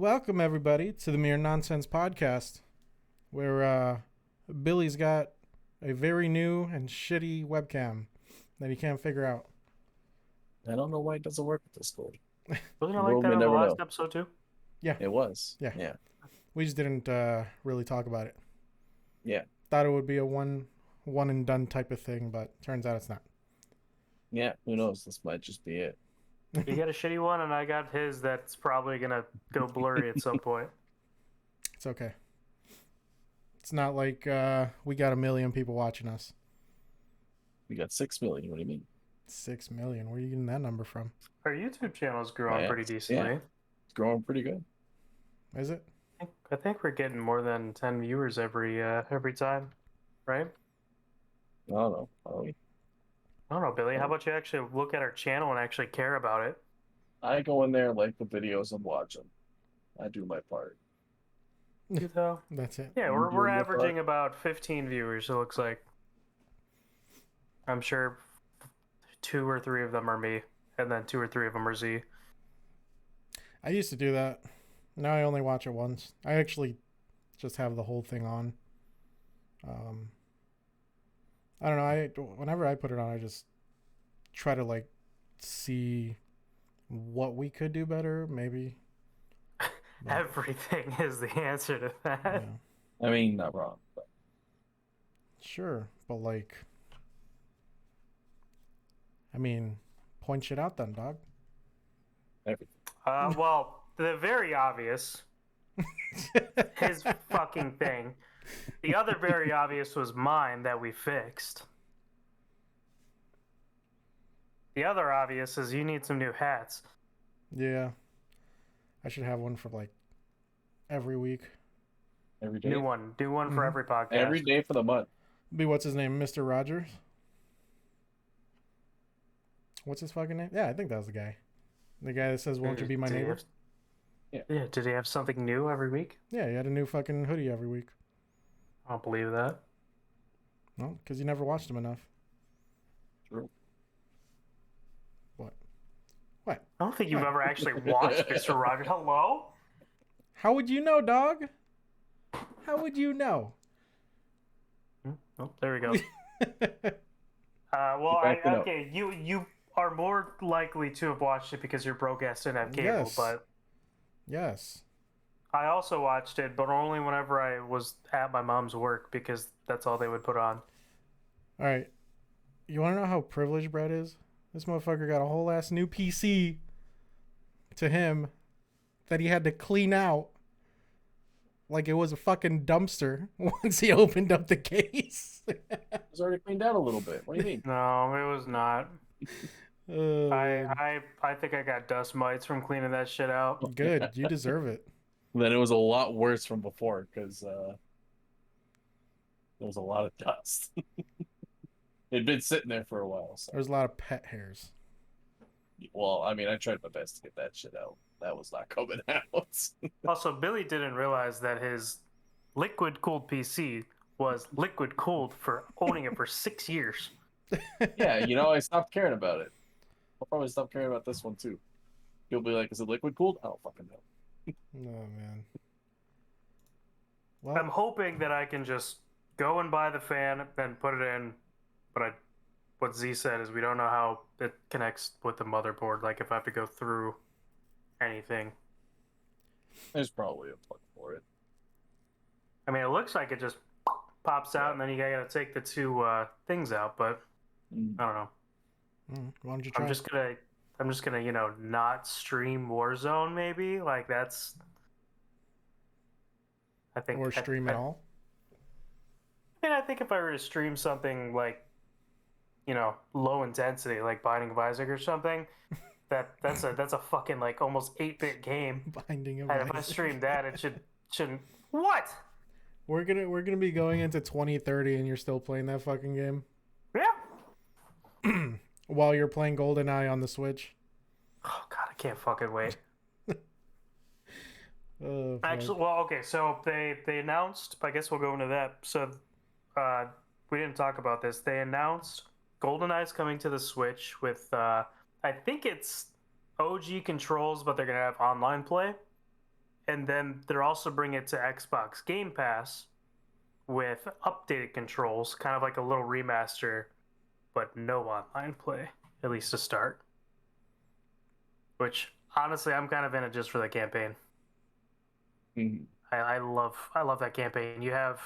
Welcome everybody to the Mere Nonsense podcast, where Billy's got a very new and shitty webcam that he can't figure out. I don't know why it doesn't work with this gold. Wasn't it The like world that may on the never last know. episode too? Yeah, It was. Yeah. Yeah. we just didn't really talk about it. Yeah. Thought it would be a one and done type of thing, but turns out it's not. Yeah. Who knows? This might just be it. You got a shitty one, and I got his that's probably gonna go blurry at some point. It's okay. It's not like we got 1 million people watching us. We got 6 million. What do you mean? 6 million? Where are you getting that number from? Our YouTube channel's growing Yeah, pretty decently. yeah. It's growing pretty good. Is it? I think we're getting more than 10 viewers every time, right? I don't know. Are we? I don't know, Billy. How about you actually look at our channel and actually care about it? I go in there and like the videos I'm watching. I do my part. You though? That's it. Yeah, You we're doing your averaging part? about 15 viewers. It looks like. I'm sure 2 or 3 of them are me, and then 2 or 3 of them are Z. I used to do that. Now I only watch it once. I actually just have the whole thing on. I don't know. Whenever I put it on, I just try to like see what we could do better, maybe. But, Everything is the answer to that. yeah. I mean, not wrong. But Sure, but like, I mean, point shit out then, dog. everything. Well, the very obvious, his fucking thing. The other very obvious was mine that we fixed. The other obvious is you need some new hats. Yeah, I should have one for like every week. Every day. New one for every podcast. Every day for the month. Be what's his name, Mr. Rogers? What's his fucking name? Yeah, I think that was the guy. The guy that says, "Won't you be my Did he neighbor?" have- Yeah, did he have something new every week? Yeah, he had a new fucking hoodie every week. I don't believe that. Well, because you never watched him enough. True. What? I don't think you've What? ever actually watched Mr. Rogers. Hello? How would you know, dog? How would you know? Oh, there we go. Okay, you are more likely to have watched it because you're broke ass didn't have cable, Yes. but Yes. I also watched it, but only whenever I was at my mom's work because that's all they would put on. All right. You want to know how privileged Brett is? This motherfucker got a whole ass new PC to him that he had to clean out like it was a fucking dumpster once he opened up the case. It was already cleaned out a little bit. What do you mean? No, it was not. Man. I think I got dust mites from cleaning that shit out. Good. You deserve it. Then it was a lot worse from before because there was a lot of dust. It'd been sitting there for a while. So. There's a lot of pet hairs. Well, I mean, I tried my best to get that shit out. That was not coming out. Also, Billy didn't realize that his liquid cooled PC was liquid cooled for owning it for 6 years. Yeah, I stopped caring about it. I'll probably stop caring about this one too. You'll be like, is it liquid cooled? I don't fucking know. Oh, man. Well, I'm hoping that I can just go and buy the fan and put it in, but what Z said is we don't know how it connects with the motherboard, like if I have to go through anything. There's probably a plug for it. I mean, it looks like it just pops out, and then you gotta take the 2 things out, but I don't know. why don't you try? I'm just gonna, not stream Warzone, maybe? Like, that's... I think... Or stream I at all? I think if I were to stream something like, low intensity, like Binding of Isaac or something, that's a fucking, like, almost 8-bit game. Binding of And if I Isaac. stream that, it shouldn't... What? We're gonna be going into 2030 and you're still playing that fucking game Yeah. while you're playing GoldenEye on the Switch. Oh, God, I can't fucking wait. Fuck. Actually, well, okay, so they announced, I guess we'll go into that. So, we didn't talk about this. They announced GoldenEye's coming to the Switch with, I think it's OG controls, but they're going to have online play. and then they're also bringing it to Xbox Game Pass with updated controls, kind of like a little remaster, but no online play, at least to start. Which honestly, I'm kind of in it just for the campaign. Mhm. I love that campaign. You have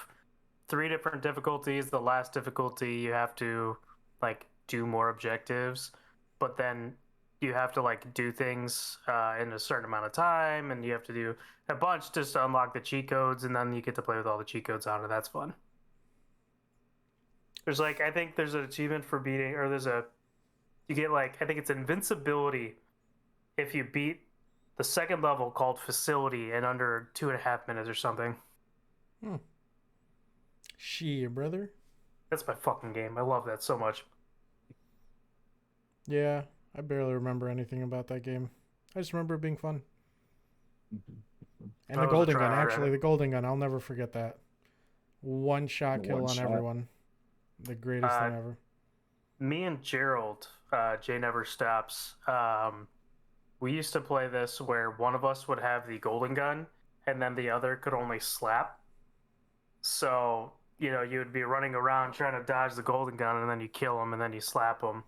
3 different difficulties. The last difficulty you have to like do more objectives, but then you have to like do things in a certain amount of time, and you have to do a bunch just to unlock the cheat codes, and then you get to play with all the cheat codes on it. That's fun. There's like I think there's an achievement for beating, or you get like I think it's invincibility if you beat the second level called Facility in under 2.5 minutes or something. Shit, brother. That's my fucking game. I love that so much. Yeah, I barely remember anything about that game. I just remember it being fun. And the I was a golden gun, tryhard at actually, it. the golden gun. I'll never forget that. One shot The kill one on shot. everyone. The greatest thing ever. Me and Gerald, Jay Never Stops, we used to play this where one of us would have the golden gun and then the other could only slap. So, you know, you would be running around trying to dodge the golden gun and then you kill him and then you slap him.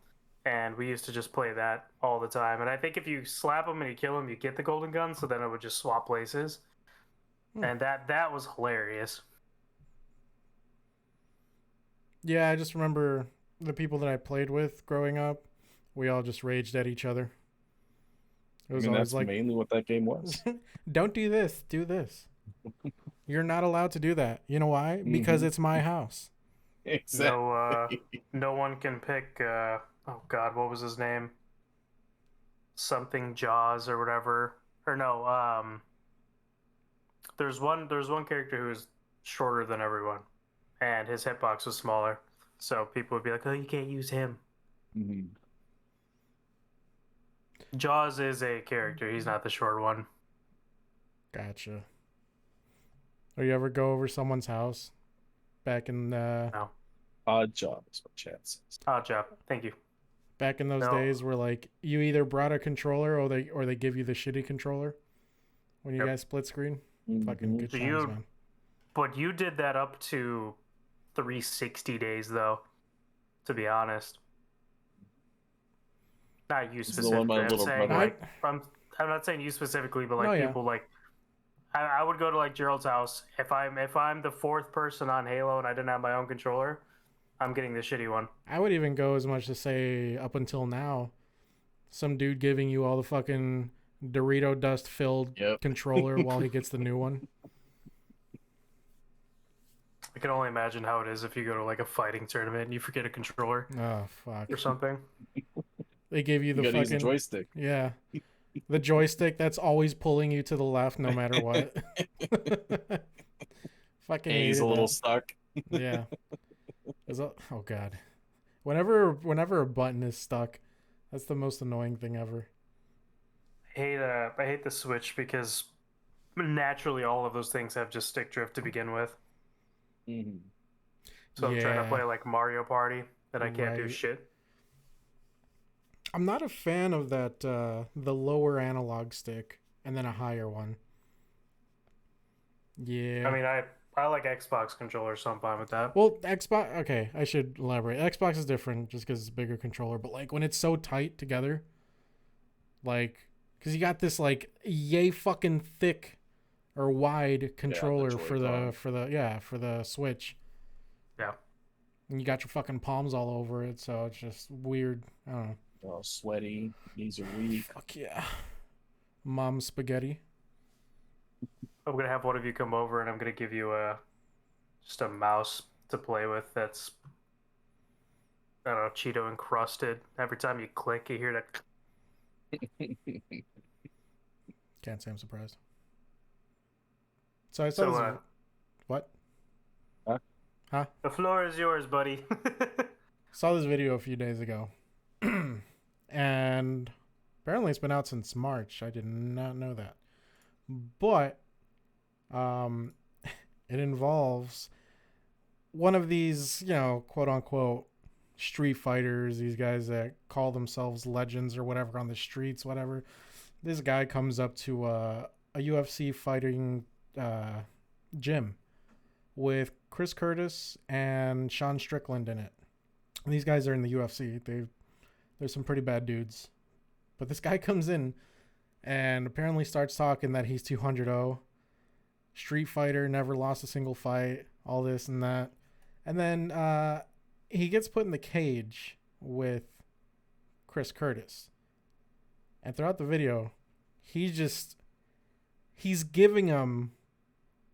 And we used to just play that all the time. And I think if you slap him and you kill him, you get the golden gun. So then it would just swap places. And that was hilarious. Yeah, I just remember the people that I played with growing up. We all just raged at each other. It I was mean, always that's like, mainly what that game was. don't do this, do this. You're not allowed to do that. You know why? Because it's my house. Exactly. No one can pick. Oh God, what was his name? Something Jaws or whatever. Or no. There's one character who is shorter than everyone, and his hitbox was smaller. So people would be like, "Oh, you can't use him." Mhm. Jaws is a character. He's not the short one. Gotcha. Or you ever go over someone's house back in No. Odd job is what Chad says. Odd job. Thank you. back in those No. days where like you either brought a controller or they give you the shitty controller when you Yep. guys split screen? Mhm. Fucking good So times, man. But you did that up to 360 days, though. To be honest, not you This is the one specifically. my I'm little saying brother- like I'm not saying you specifically, but like No, yeah. people like I would go to like Gerald's house if I'm the fourth person on Halo and I didn't have my own controller, I'm getting the shitty one. I would even go as much to say up until now, some dude giving you all the fucking Dorito dust filled Yep. controller while he gets the new one. I can only imagine how it is if you go to like a fighting tournament and you forget a controller Oh fuck. or something. They give you You the gotta use the fucking joystick. yeah. The joystick that's always pulling you to the left no matter what. Fucking And he's hated a little that. stuck. Yeah. Oh god. Whenever a button is stuck, that's the most annoying thing ever. I hate the Switch because naturally all of those things have just stick drift to begin with. Mhm. So I'm trying to Yeah. play like Mario Party and I can't do Right. shit. I'm not a fan of that the lower analog stick and then a higher one. Yeah. I mean, I like Xbox controllers, so I'm fine with that. Well, Xbox. Okay, I should elaborate. Xbox is different just because it's a bigger controller, but like when it's so tight together, like because you got this like yay fucking thick or wide controller for the Switch. Yeah. And you got your fucking palms all over it, so it's just weird. I don't know. Oh, sweaty. Knees are weak. Fuck yeah, mom spaghetti. I'm gonna have one of you come over and I'm gonna give you just a mouse to play with that's I don't know, Cheeto encrusted. Every time you click, you hear that. Can't say I'm surprised. So I saw this. What? The floor is yours, buddy. Saw this video a few days ago, and apparently it's been out since March. I did not know that, but it involves one of these, quote unquote street fighters. These guys that call themselves legends or whatever on the streets, whatever. This guy comes up to a a UFC fighting gym with Chris Curtis and Sean Strickland in it. And these guys are in the UFC. They're some pretty bad dudes. But this guy comes in and apparently starts talking that he's 200-0, street fighter, never lost a single fight, all this and that. And then he gets put in the cage with Chris Curtis. And throughout the video, he's giving him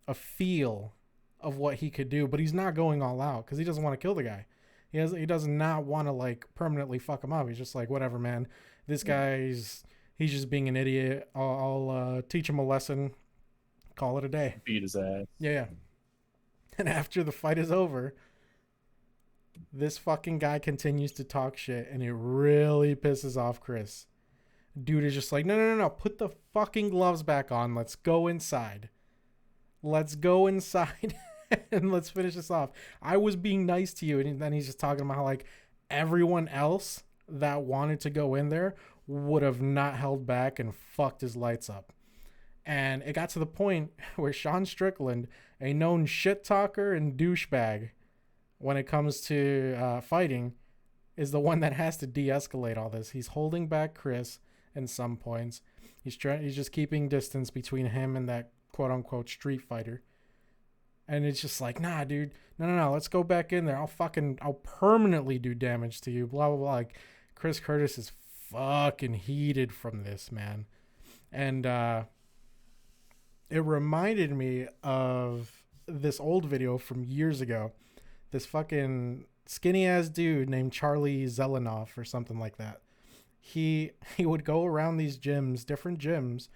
a feel of what he could do, but he's not going all out because he doesn't want to kill the guy. He does not want to like permanently fuck him up. He's just like, whatever, man. This guy's he's just being an idiot. I'll teach him a lesson. Call it a day. Beat his ass. Yeah. And after the fight is over, this fucking guy continues to talk shit, and it really pisses off Chris. Dude is just like, no. Put the fucking gloves back on. Let's go inside. And let's finish this off. I was being nice to you. And then he's just talking about how like everyone else that wanted to go in there would have not held back and fucked his lights up. And it got to the point where Sean Strickland, a known shit talker and douchebag when it comes to fighting, is the one that has to de-escalate all this. He's holding back Chris in some points. He's just keeping distance between him and that quote-unquote street fighter. And it's just like, nah, dude, no, let's go back in there. I'll permanently do damage to you, blah, blah, blah. Like, Chris Curtis is fucking heated from this, man. And it reminded me of this old video from years ago. This fucking skinny-ass dude named Charlie Zelenoff or something like that. He would go around these gyms, different gyms,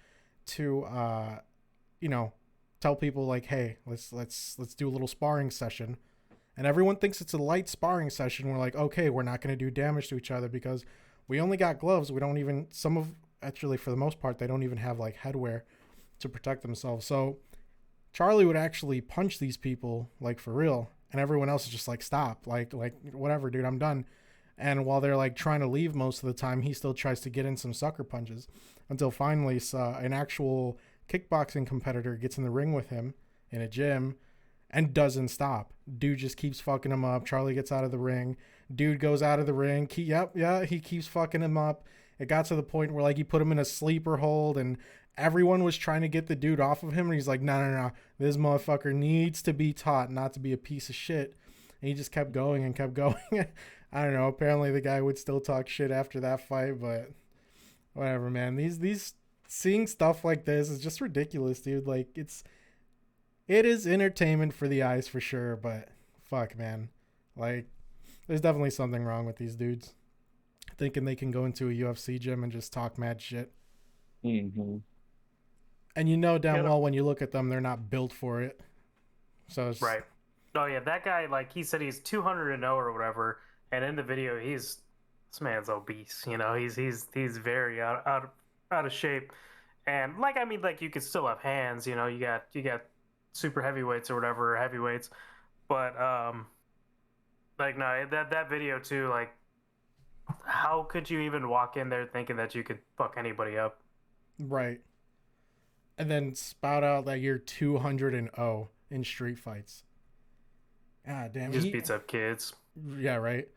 to, tell people like, hey, let's do a little sparring session. And everyone thinks it's a light sparring session. We're like, okay, we're not going to do damage to each other because we only got gloves. We don't even, actually for the most part, they don't even have like headwear to protect themselves. So Charlie would actually punch these people like for real. And everyone else is just like, stop, like whatever, dude, I'm done. And while they're like trying to leave most of the time, he still tries to get in some sucker punches until finally an actual kickboxing competitor gets in the ring with him in a gym and doesn't stop. Dude just keeps fucking him up. Charlie gets out of the ring. Dude goes out of the ring. He keeps fucking him up. It got to the point where like he put him in a sleeper hold and everyone was trying to get the dude off of him. And he's like, no. This motherfucker needs to be taught not to be a piece of shit. And he just kept going and kept going. I don't know. Apparently the guy would still talk shit after that fight, but whatever, man. These seeing stuff like this is just ridiculous, dude. Like it is entertainment for the eyes for sure, but fuck, man. Like there's definitely something wrong with these dudes thinking they can go into a UFC gym and just talk mad shit. Mm-hmm. And you know damn well when you look at them, they're not built for it. So it's, right. Oh yeah, that guy, like he said, he's 200-0 or whatever, and in the video, this man's obese. You know, he's very out of shape, and like I mean, like you could still have hands. You know, you got super heavyweights or whatever heavyweights, but like no, that video too, like how could you even walk in there thinking that you could fuck anybody up? Right. And then spout out that you're 200-0 in street fights. Ah, damn. He just beats up kids. Yeah, right.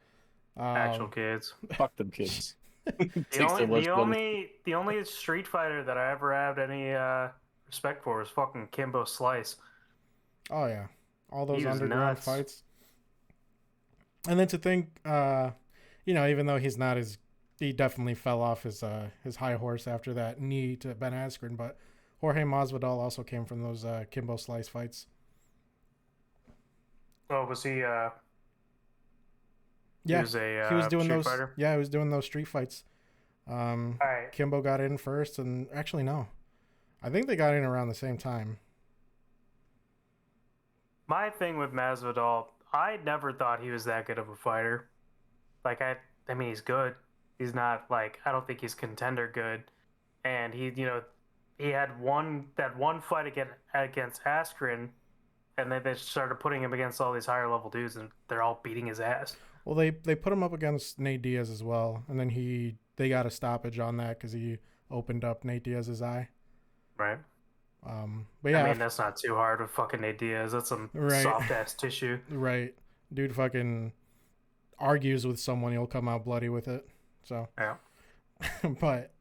Actual kids. Fuck them kids. The only street fighter that I ever had any respect for was fucking Kimbo Slice. Oh yeah, all those underground fights. And then to think, even though he definitely fell off his high horse after that knee to Ben Askren, but Jorge Masvidal also came from those Kimbo Slice fights. Oh, was he? Yeah, he was doing those. Fighter? Yeah, he was doing those street fights. All right. Kimbo got in first, and actually no, I think they got in around the same time. My thing with Masvidal, I never thought he was that good of a fighter. Like I mean, he's good. He's not like I don't think he's contender good, and he had that one fight against Askren. And then they started putting him against all these higher level dudes, and they're all beating his ass. Well, they put him up against Nate Diaz as well, and then they got a stoppage on that because he opened up Nate Diaz's eye. Right. But yeah, I mean, that's not too hard with fucking ideas. That's some right, soft ass tissue. right. Dude fucking argues with someone, he'll come out bloody with it. So, Yeah. but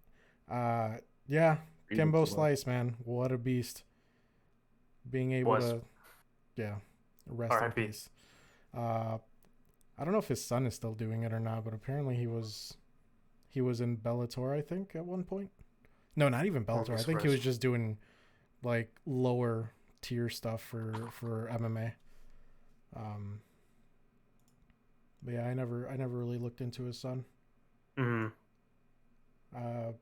uh, yeah, Kimbo Ridiculous. Slice, man, what a beast. Being able Was to, yeah, rest in R.I.P. peace. Uh, I don't know if his son is still doing it or not, but apparently he was in Bellator, I think, at one point. No, not even Won't be Bellator. I think he was surprised. just doing like lower tier stuff for MMA. Um, but yeah, I never really looked into his son. Hmm. Uh,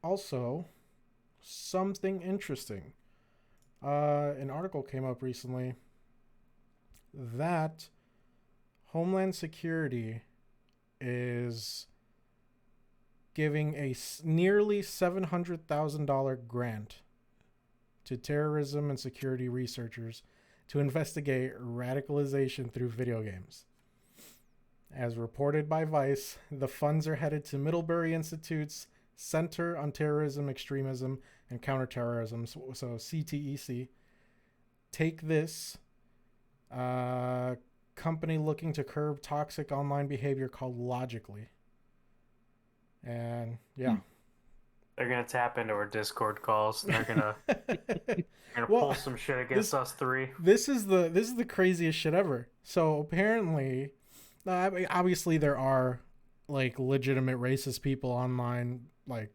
also, something interesting. An article came up recently that Homeland Security is giving a nearly $700,000 grant to terrorism and security researchers to investigate radicalization through video games. As reported by Vice, the funds are headed to Middlebury Institute's Center on Terrorism, Extremism, and Counterterrorism, so CTEC. Take this company looking to curb toxic online behavior called Logically. And yeah. They're gonna tap into our Discord calls. And they're gonna Well, pull some shit against us three. This is the craziest shit ever. So apparently, obviously there are like legitimate racist people online. Like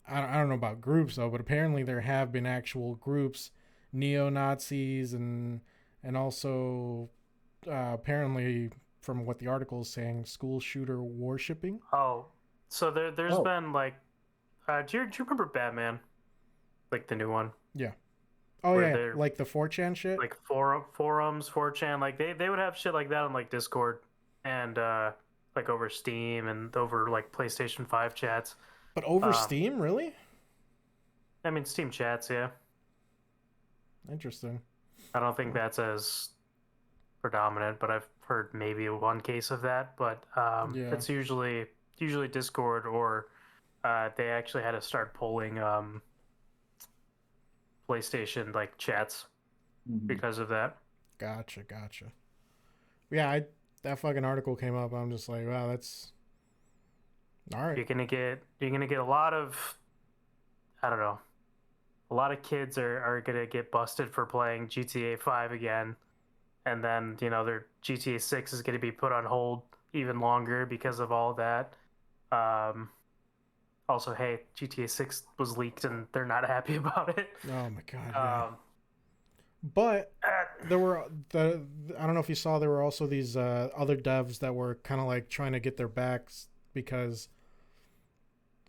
I don't know about groups though, but apparently there have been actual groups, neo Nazis and also apparently from what the article is saying, school shooter worshipping. Oh, so there's Oh. been like, do you remember Batman, like the new one, Yeah. Oh where yeah, they're like the 4chan shit. like forums, 4chan, like they would have shit like that on like Discord and like over Steam and over like PlayStation 5 chats. But over Um, Steam, really? I mean Steam chats, yeah. Interesting. I don't think that's as predominant, but I've heard maybe one case of that. But Yeah. it's usually Discord or they actually had to start pulling PlayStation like chats because of that. Gotcha. Yeah, that fucking article came up. I'm just like, wow, that's all right. You're gonna get a lot of, I don't know, a lot of kids are gonna get busted for playing GTA 5 again, and then their GTA 6 is gonna be put on hold even longer because of all that. Um, Also, hey, GTA 6 was leaked and they're not happy about it. Oh my god, yeah. Um, But there were I don't know if you saw, there were also these other devs that were kind of like trying to get their backs because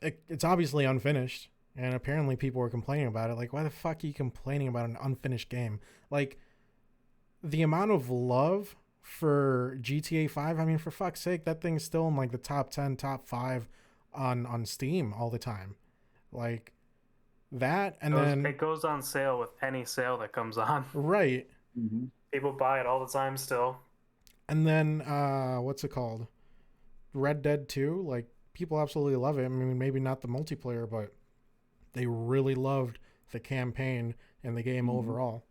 it's obviously unfinished, and apparently people were complaining about it. Like, why the fuck are you complaining about an unfinished game? Like, the amount of love for GTA 5, I mean, for fuck's sake, that thing's still in like the top 10, top 5 on Steam all the time. Like that, and then it goes on sale with any sale that comes on. right. Mm-hmm. People buy it all the time still. And then what's it called? Red Dead 2, like people absolutely love it. I mean, maybe not the multiplayer, but they really loved the campaign and the game overall.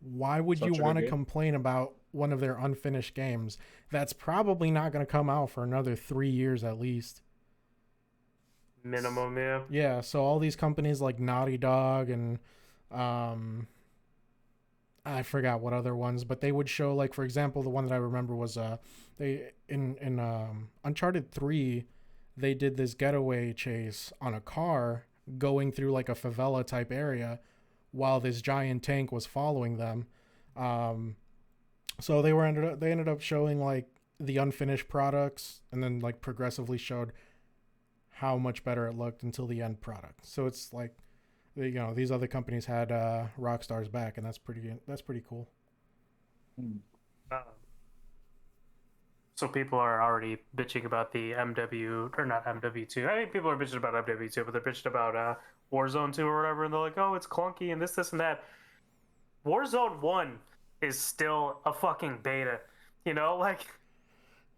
Why would you want to complain about one of their unfinished games that's probably not going to come out for another 3 years at least? Minimum, yeah. Yeah, so all these companies like Naughty Dog and I forgot what other ones, but they would show, like, for example, the one that I remember was they in Uncharted 3, they did this getaway chase on a car going through like a favela type area while this giant tank was following them. So they ended up showing like the unfinished products and then like progressively showed how much better it looked until the end product. So it's like, these other companies had Rockstar's back, and that's pretty cool. So people are already bitching about the MW, or not MW2. I mean, people are bitching about MW2, but they're bitching about Warzone 2 or whatever, and they're like, oh, it's clunky and this and that. Warzone 1 is still a fucking beta. Like,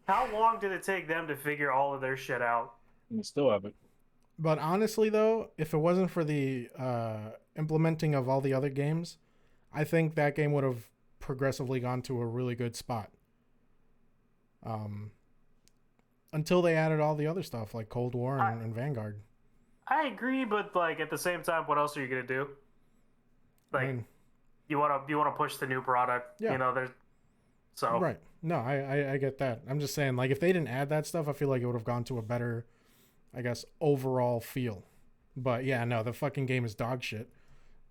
how long did it take them to figure all of their shit out? And we still have it. But honestly, though, if it wasn't for the implementing of all the other games, I think that game would have progressively gone to a really good spot. Until they added all the other stuff like Cold War and Vanguard. I agree, but like at the same time, what else are you gonna do? I Like mean, you wanna push the new product. Yeah. You know, there's so right. No, I get that. I'm just saying, like, if they didn't add that stuff, I feel like it would have gone to a better, I guess, overall feel. But yeah, no, the fucking game is dog shit.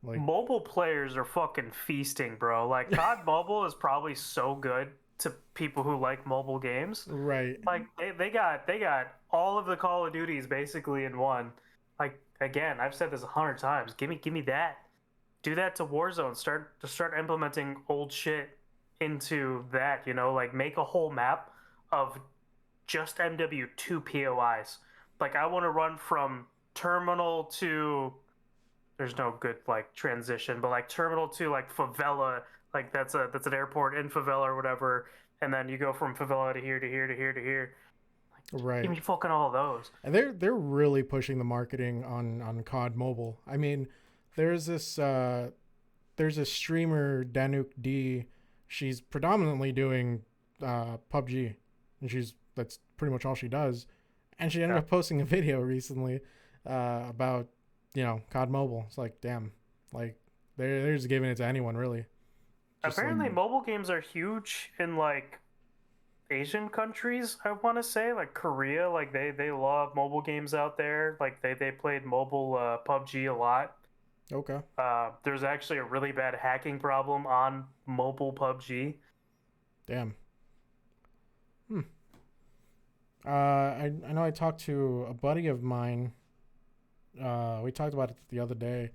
Like, mobile players are fucking feasting, bro. Like COD Mobile is probably so good to people who like mobile games. right. Like they got all of the Call of Duties basically in one. Like again, I've said this 100 times. Give me that. Do that to Warzone. Start implementing old shit into that. You know, like make a whole map of just MW2 POIs. Like I want to run from terminal to there's no good like transition, but like terminal to like favela, like that's an airport in favela or whatever, and then you go from favela to here to here to here to here. Give Right. me fucking all of those. And they're really pushing the marketing on COD Mobile. I mean, there's this there's a streamer Danuk D. She's predominantly doing PUBG, and that's pretty much all she does. And she ended Yeah. up posting a video recently about COD Mobile. It's like, damn, like they're just giving it to anyone really. Just Apparently, like, mobile games are huge in like Asian countries. I want to say like Korea, like they love mobile games out there. Like they played mobile PUBG a lot. okay, There's actually a really bad hacking problem on mobile PUBG. damn. Hmm. I know I talked to a buddy of mine. We talked about it the other day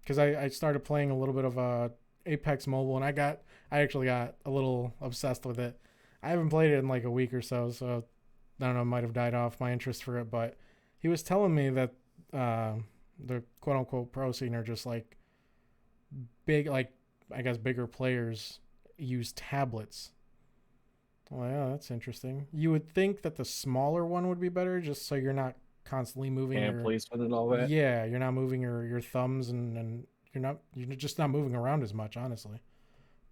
because I started playing a little bit of Apex Mobile, and I actually got a little obsessed with it. I haven't played it in like a week or so, so I don't know, it might have died off my interest for it. But he was telling me that the quote unquote pro scene are just like big, like I guess bigger players use tablets. Well, yeah, that's interesting. You would think that the smaller one would be better, just so you're not constantly moving Hand your placement and all that. yeah, you're not moving your thumbs and you're just not moving around as much, honestly. I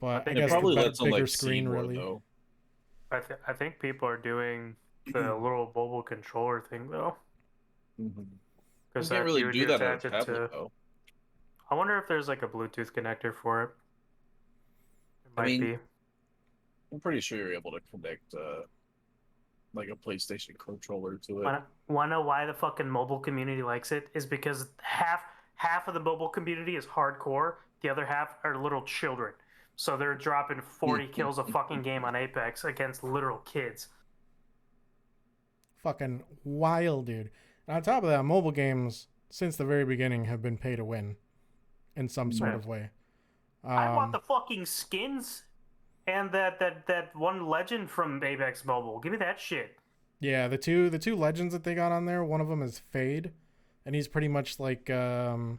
But I think It guess the probably people, lets them bigger like see screen more really. though. I think people are doing the little mobile controller thing though, You because can't that really you do that on a attach it tablet to. though. I wonder if there's like a Bluetooth connector for it. It I might mean, be. I'm pretty sure you're able to connect like a PlayStation controller to it. Wanna know why the fucking mobile community likes it? Is because half of the mobile community is hardcore. The other half are little children. So they're dropping 40 kills a fucking game on Apex against literal kids. Fucking wild, dude. And on top of that, mobile games since the very beginning have been pay to win in some sort of way. I want the fucking skins and that one legend from Apex Mobile. Give me that shit. Yeah, the two legends that they got on there, one of them is Fade, and he's pretty much like what's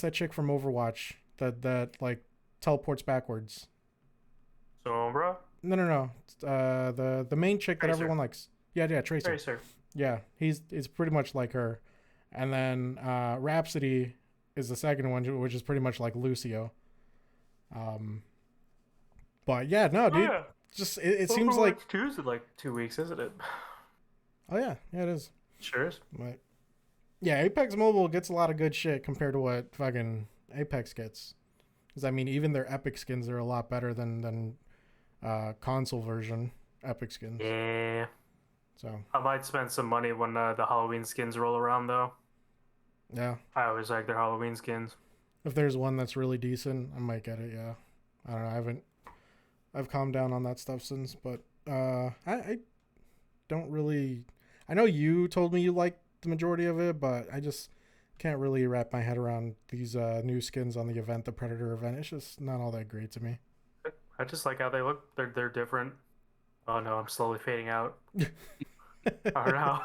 that chick from Overwatch that like teleports backwards? Sombra? No. The main chick that Tracer. everyone likes. Yeah, Tracer. Tracer. Yeah, he's pretty much like her. And then Rhapsody is the second one, which is pretty much like Lucio. But yeah, no, dude. Yeah. Just it seems like Overwatch 2's in like 2 weeks, isn't it? oh yeah, it is. Sure is. But yeah, Apex Mobile gets a lot of good shit compared to what fucking Apex gets. Because I mean, even their Epic skins are a lot better than console version Epic skins. Yeah. So I might spend some money when the Halloween skins roll around, though. yeah, I always like their Halloween skins. if there's one that's really decent, I might get it. Yeah, I don't know. I've calmed down on that stuff since, but I don't really. I know you told me you liked the majority of it, but I just can't really wrap my head around these new skins on the event, the Predator event. It's just not all that great to me. I just like how they look. They're different. Oh no, I'm slowly fading out. I don't know.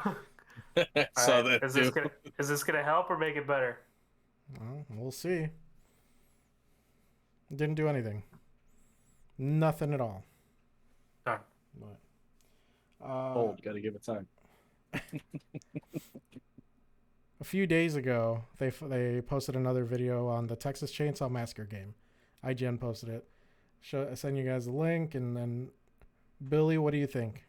Saw Alright, that too. is this gonna help or make it better? Well, we'll see. Didn't do anything. Nothing at all. Done. But, Old, gotta give it time. a few days ago, they posted another video on the Texas Chainsaw Massacre game. IGN posted it. I send you guys the link, and then Billy, what do you think?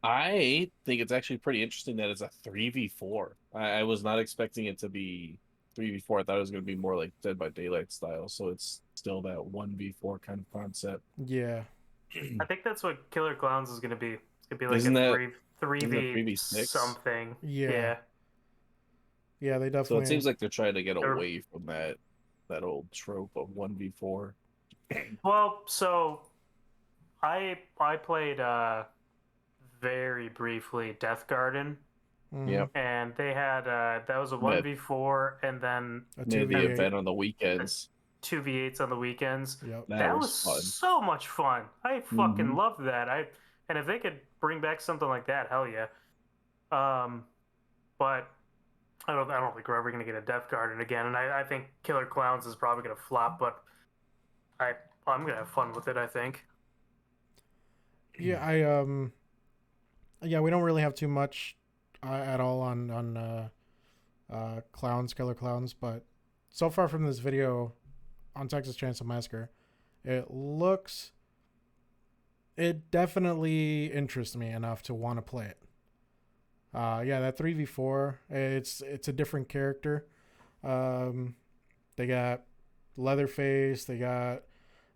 I think it's actually pretty interesting that it's a 3v4. I was not expecting it to be 3v4. I thought it was going to be more like Dead by Daylight style. So it's still that 1v4 kind of concept. Yeah. I think that's what Killer Clowns is gonna be. It's gonna be like Isn't a that three isn't that v 3v6? something. Yeah. Yeah, they So definitely. it seems like they're trying to get They're- away from that old trope of 1v4. Well, so I played very briefly Death Garden, Mhm. Yep. and they had that was a That- 1v4 and then A They had the 2v8. event on the weekends. 2v8s on the weekends. Yep. That was fun. so much fun. I fucking Mhm. loved that. And if they could bring back something like that, hell yeah. But I don't think we're ever gonna get a Death Garden again. And I think Killer Clowns is probably gonna flop, but I'm gonna have fun with it, I think. Yeah, yeah, we don't really have too much at all on Killer Clowns, but so far from this video on Texas Chainsaw Massacre, it definitely interests me enough to want to play it. Yeah, that 3v4, it's a different character. They got Leatherface, they got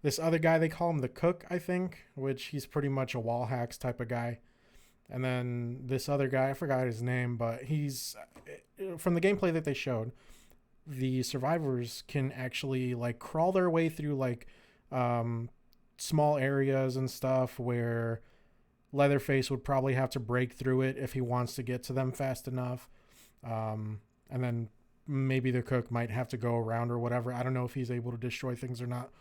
this other guy, they call him the Cook, I think, which he's pretty much a wall hacks type of guy. And then this other guy, I forgot his name, but he's from the gameplay that they showed, the survivors can actually like crawl their way through like small areas and stuff where Leatherface would probably have to break through it if he wants to get to them fast enough. And then maybe the Cook might have to go around or whatever. I don't know if he's able to destroy things or not.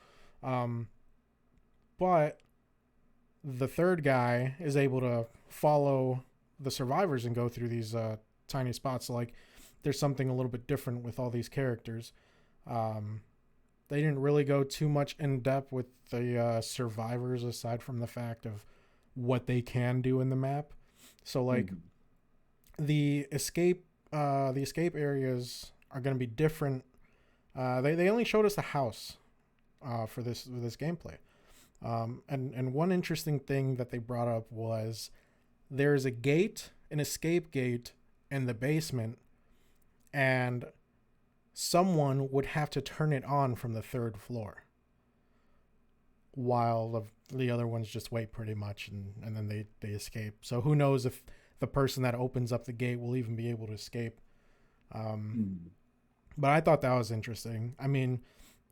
But the third guy is able to follow the survivors and go through these tiny spots. So, like, there's something a little bit different with all these characters. They didn't really go too much in depth with the survivors aside from the fact of what they can do in the map. So, like, the escape areas are going to be different. They only showed us the house for this gameplay. And one interesting thing that they brought up was there's a gate, an escape gate in the basement, and someone would have to turn it on from the third floor while the other ones just wait pretty much, and then they escape. So who knows if the person that opens up the gate will even be able to escape. But I thought that was interesting. I mean,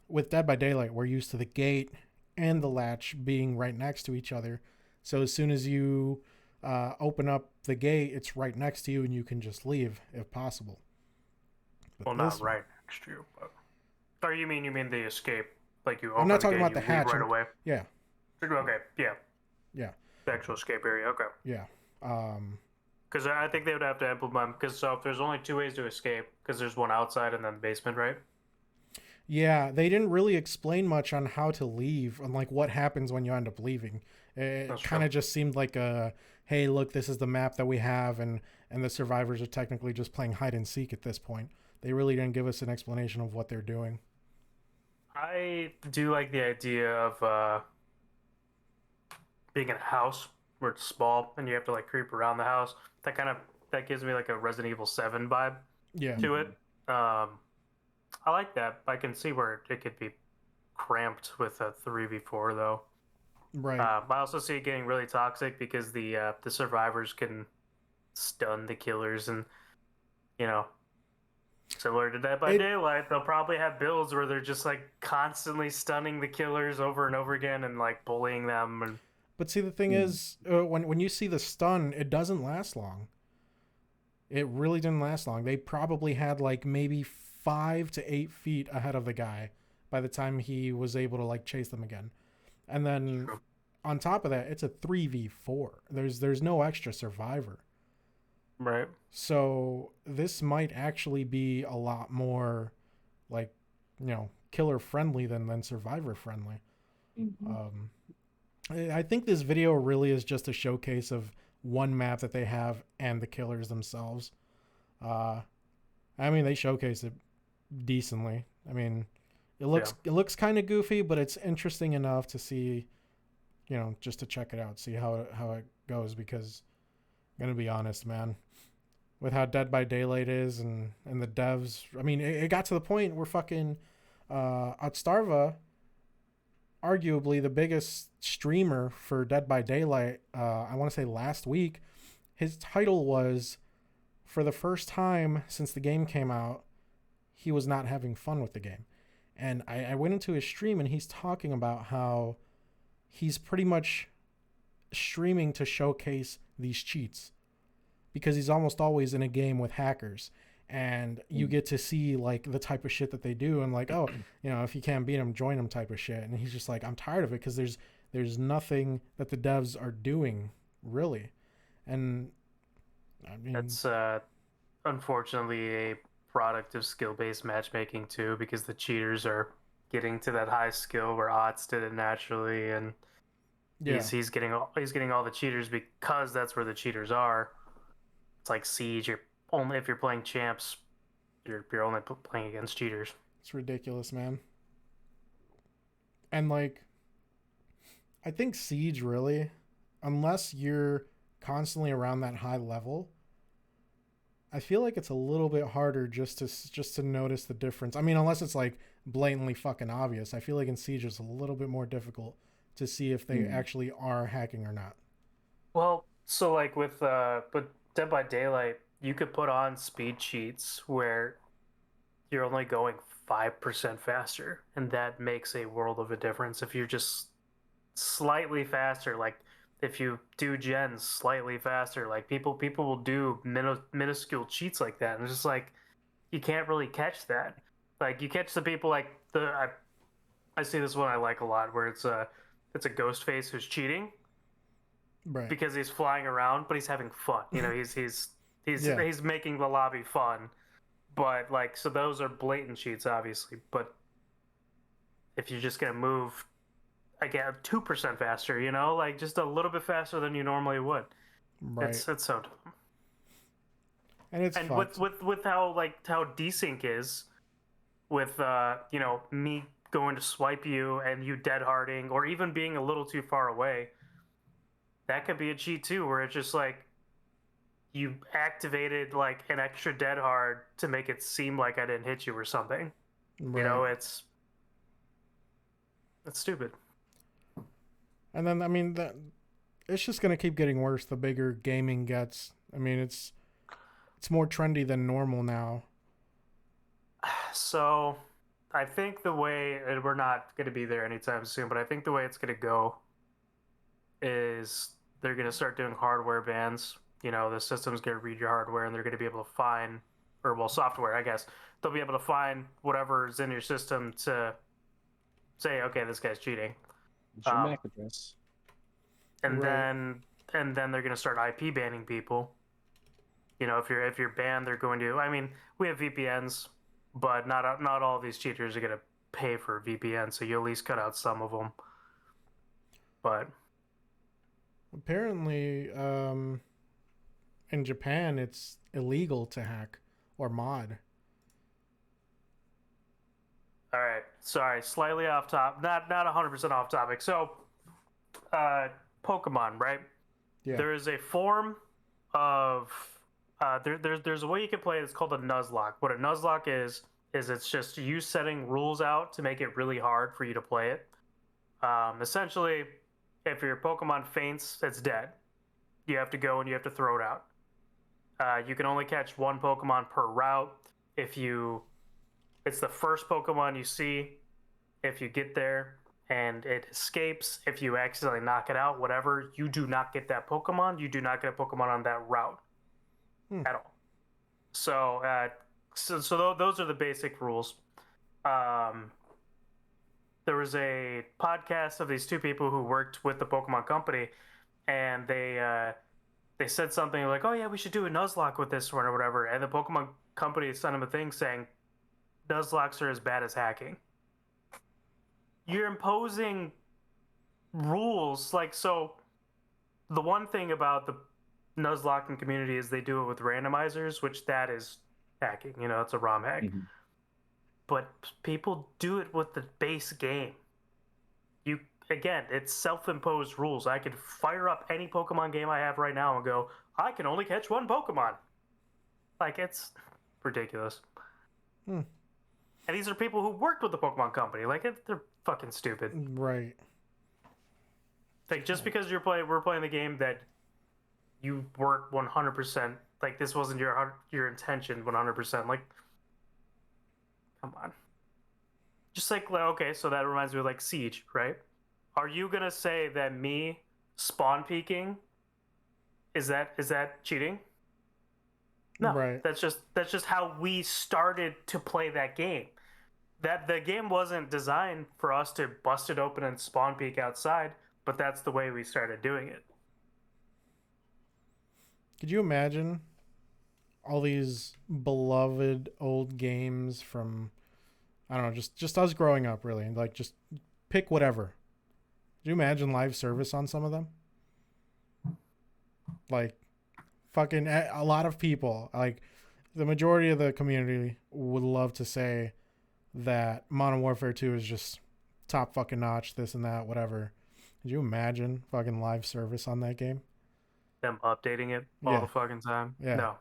with Dead by Daylight, we're used to the gate and the latch being right next to each other. So as soon as you open up the gate, it's right next to you and you can just leave if possible. Well, not right next to you, but... Or you mean the escape? Like you open I'm not the talking gate, about the you hatch. leave right away? Yeah. Okay, yeah. Yeah. The actual escape area, okay. Yeah. Because I think they would have to implement... Because so if there's only two ways to escape, because there's one outside and then the basement, right? Yeah, they didn't really explain much on how to leave and like what happens when you end up leaving. It kind of just seemed like a, hey, look, this is the map that we have, and the survivors are technically just playing hide and seek at this point. They really didn't give us an explanation of what they're doing. I do like the idea of being in a house where it's small and you have to like creep around the house. That gives me like a Resident Evil 7 vibe Yeah. to it. I like that. I can see where it could be cramped with a 3v4 though. Right. I also see it getting really toxic because the survivors can stun the killers, and similar to Dead by Daylight, they'll probably have builds where they're just like constantly stunning the killers over and over again and like bullying them. And but see, the thing is, when you see the stun, it doesn't last long. It really didn't last long. They probably had like maybe 5 to 8 feet ahead of the guy by the time he was able to like chase them again. And then on top of that, it's a 3v4. There's no extra survivor. Right. So this might actually be a lot more like, killer friendly than survivor friendly. I think this video really is just a showcase of one map that they have and the killers themselves. Uh, I mean, they showcased it decently. I mean, it looks kind of goofy, but it's interesting enough to see, just to check it out, see how it goes. Because I'm gonna be honest, man, with how Dead by Daylight is and the devs, I mean, it got to the point where fucking Otstarva, arguably the biggest streamer for Dead by Daylight, I want to say last week, his title was, for the first time since the game came out, he was not having fun with the game. And I went into his stream and he's talking about how he's pretty much streaming to showcase these cheats because he's almost always in a game with hackers. And you get to see like the type of shit that they do and like, oh, if you can't beat them, join them type of shit. And he's just like, I'm tired of it because there's nothing that the devs are doing really. And I mean, That's unfortunately a product of skill-based matchmaking too, because the cheaters are getting to that high skill where Ots did it naturally, and yeah, he's getting all the cheaters because that's where the cheaters are. It's like Siege. You're only, if you're playing champs, you're only playing against cheaters. it's ridiculous, man. And like, I think Siege really, unless you're constantly around that high level, I feel like it's a little bit harder just to notice the difference. I mean, unless it's like blatantly fucking obvious. I feel like in Siege it's a little bit more difficult to see if they actually are hacking or not. Well, so like with Dead by Daylight, you could put on speed cheats where you're only going 5% faster, and that makes a world of a difference. If you're just slightly faster, like if you do gens slightly faster, like people will do minuscule cheats like that, and it's just like you can't really catch that. Like you catch the people like I see this one I like a lot where it's a ghost face who's cheating Right. because he's flying around, but he's having fun. Yeah. He's making the lobby fun. But like, so those are blatant cheats, obviously. But if you're just gonna move, again, 2% faster, like just a little bit faster than you normally would, Right. it's so dumb. And it's And fucked. with how desync is, with me going to swipe you and you dead harding, or even being a little too far away, that could be a cheat too, where it's just like you activated like an extra dead hard to make it seem like I didn't hit you or something. Right. It's stupid. And then I mean that it's just gonna keep getting worse the bigger gaming gets. I mean it's more trendy than normal now. So I think the way, and we're not going to be there anytime soon, but I think the way it's going to go is they're going to start doing hardware bans. The system's going to read your hardware, and they're going to be able to find, or well, software, I guess. They'll be able to find whatever's in your system to say, okay, this guy's cheating. It's your MAC address. And Right. then they're going to start IP banning people. If you're banned, they're going to. I mean, we have VPNs, but not all of these cheaters are going to pay for a VPN, so you at least cut out some of them. But Apparently, in Japan it's illegal to hack or mod. all right, sorry, slightly off top, not 100% off topic. So, Pokemon, right? Yeah. There is a form of there's a way you can play it. It's called a Nuzlocke. What a Nuzlocke is it's just you setting rules out to make it really hard for you to play it. Essentially, if your Pokemon faints, it's dead. You have to go and you have to throw it out. You can only catch one Pokemon per route. It's the first Pokemon you see. If you get there and it escapes, if you accidentally knock it out, whatever, you do not get that Pokemon. You do not get a Pokemon on that route at all. So, those are the basic rules. There was a podcast of these two people who worked with the Pokemon company, and they said something like, "Oh yeah, we should do a Nuzlocke with this one or whatever." And the Pokemon company sent them a thing saying, "Nuzlocks are as bad as hacking." You're imposing rules, like, so. The one thing about the Nuzlocke and community is they do it with randomizers, which that is hacking. You know, it's a ROM hack. Mhm. But people do it with the base game. You again, it's self-imposed rules. I could fire up any Pokemon game I have right now and go, I can only catch one Pokemon. Like it's ridiculous. Hmm. And these are people who worked with the Pokemon company. Like they're fucking stupid. Right. Like just because we're playing the game that you work 100%. Like this wasn't your intention 100%. Like, come on. Just like okay, so that reminds me of like Siege, right? Are you gonna say that me spawn peeking is that cheating? No, Right. that's just how we started to play that game. That the game wasn't designed for us to bust it open and spawn peek outside, but that's the way we started doing it. Could you imagine all these beloved old games from, I don't know, just us growing up, really? Like, just pick whatever. Could you imagine live service on some of them? Like, fucking a lot of people, like the majority of the community would love to say that Modern Warfare 2 is just top fucking notch, this and that, whatever. Could you imagine fucking live service on that game? Them updating it all Yeah. the fucking time. Yeah. No.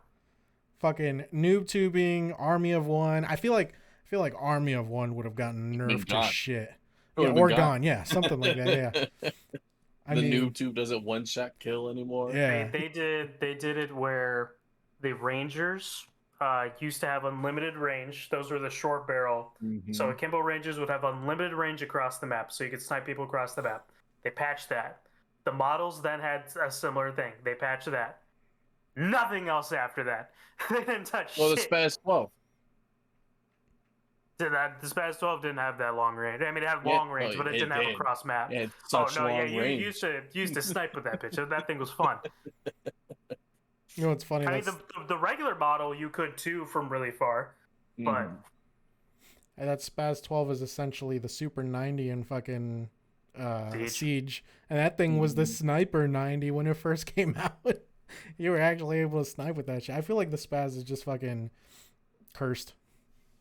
Fucking noob tubing, Army of One. I feel like Army of One would have gotten nerfed to gone. shit. It Yeah, would've or been gone. Yeah, something like that. Yeah. I The mean, noob tube doesn't one shot kill anymore. yeah. They did it where the Rangers used to have unlimited range. Those were the short barrel. Mhm. So Akimbo Rangers would have unlimited range across the map, so you could snipe people across the map. They patched that. The models then had a similar thing. They patched that. Nothing else after that. They didn't touch Well, the shit. Spaz 12. The Spaz 12 didn't have that long range. I mean, it had Yeah, long range, no, but it it didn't have a did. cross map. It had Oh such no, yeah, long you range. used to snipe with that bitch. That thing was fun. You know what's funny? I mean, the regular model you could too from really far, but Mhm. That Spaz 12 is essentially the Super 90 in fucking Siege. Siege. And that thing was the Mhm. Sniper 90 when it first came out. You were actually able to snipe with that shit. I feel like the Spaz is just fucking cursed.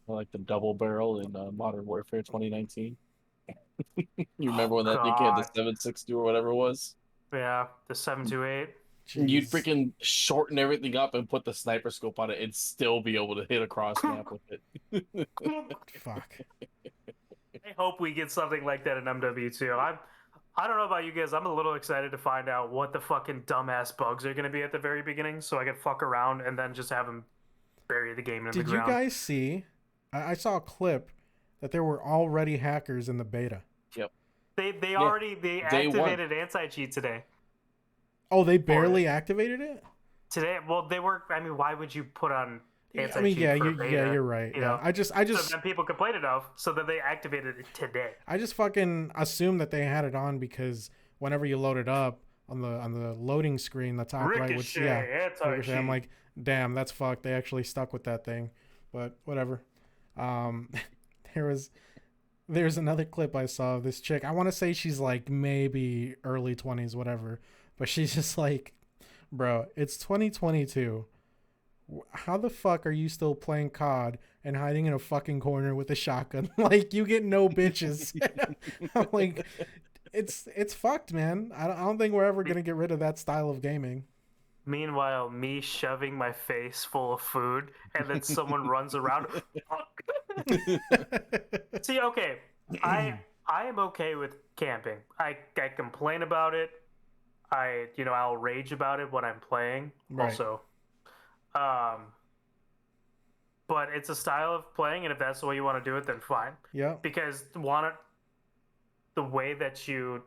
I like the double barrel in Modern Warfare 2019. You remember when that thing had the God. 7.62 or whatever it was? Yeah, the 728. You'd Jeez. freaking shorten everything up and put the sniper scope on it and still be able to hit a cross map with it. Fuck. I hope we get something like that in MW2. I don't know about you guys. I'm a little excited to find out what the fucking dumbass bugs are going to be at the very beginning, so I can fuck around and then just have them bury the game in the Did you ground. guys see? I saw a clip that there were already hackers in the beta. Yep. They Yeah, already day activated anti-cheat today. Oh, they barely activated it? Today, well, they were. I mean, why would you put on anti-cheat I mean, yeah, for beta, you're right. you Yeah. know? I So just then people complained enough, so that they activated it today. I just fucking assumed that they had it on because whenever you load it up on the loading screen, the top right, which Ricochet, I'm like, damn, that's fucked. They actually stuck with that thing, but whatever. Um, there's another clip I saw of this chick. I want to say she's like maybe early 20s, whatever, but she's just like, bro, it's 2022. How the fuck are you still playing COD and hiding in a fucking corner with a shotgun? Like, you get no bitches. I'm like, it's fucked, man. I don't think we're ever gonna get rid of that style of gaming. Meanwhile, me shoving my face full of food, and then someone runs around. See, okay, I am okay with camping. I complain about it. I'll rage about it when I'm playing. Right. Also, but it's a style of playing, and if that's the way you want to do it, then fine. Yeah. Because the way that you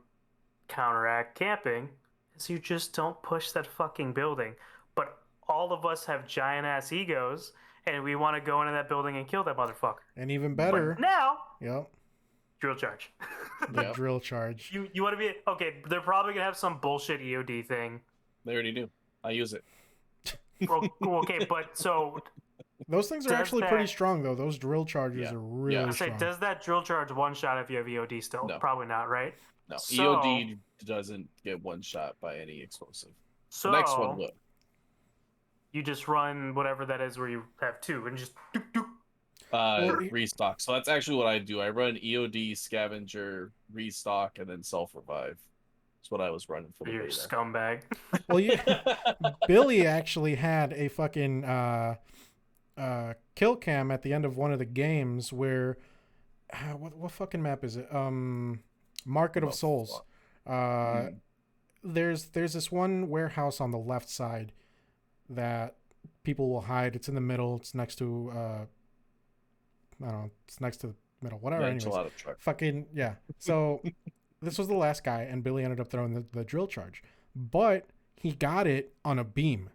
counteract camping is you just don't push that fucking building. But all of us have giant ass egos, and we want to go into that building and kill that motherfucker. And even better, But now, yep, drill charge. the Yep. drill charge. You want to be okay? They're probably gonna have some bullshit EOD thing. They already do. I use it. Well, okay, but so Those things are Does actually pretty that- strong, though. Those drill charges Yeah. are really Yeah. I say, strong. does that drill charge one shot if you have EOD still? No. Probably not, right? No, So- EOD doesn't get one shot by any explosive. So The next one will. you just run whatever that is where you have two and just doop, doop. Restock. So that's actually what I do. I run EOD, Scavenger, Restock, and then Self Revive. That's what I was running for the You're a beta. scumbag. Well, you, Billy actually had a fucking kill cam at the end of one of the games where what fucking map is it? Market of Souls. There's this one warehouse on the left side that people will hide. It's in the middle. It's next to I don't know. It's next to the middle. Whatever. Yeah, Anyways, enchilada truck. fucking yeah. So this was the last guy, and Billy ended up throwing the drill charge, but he got it on a beam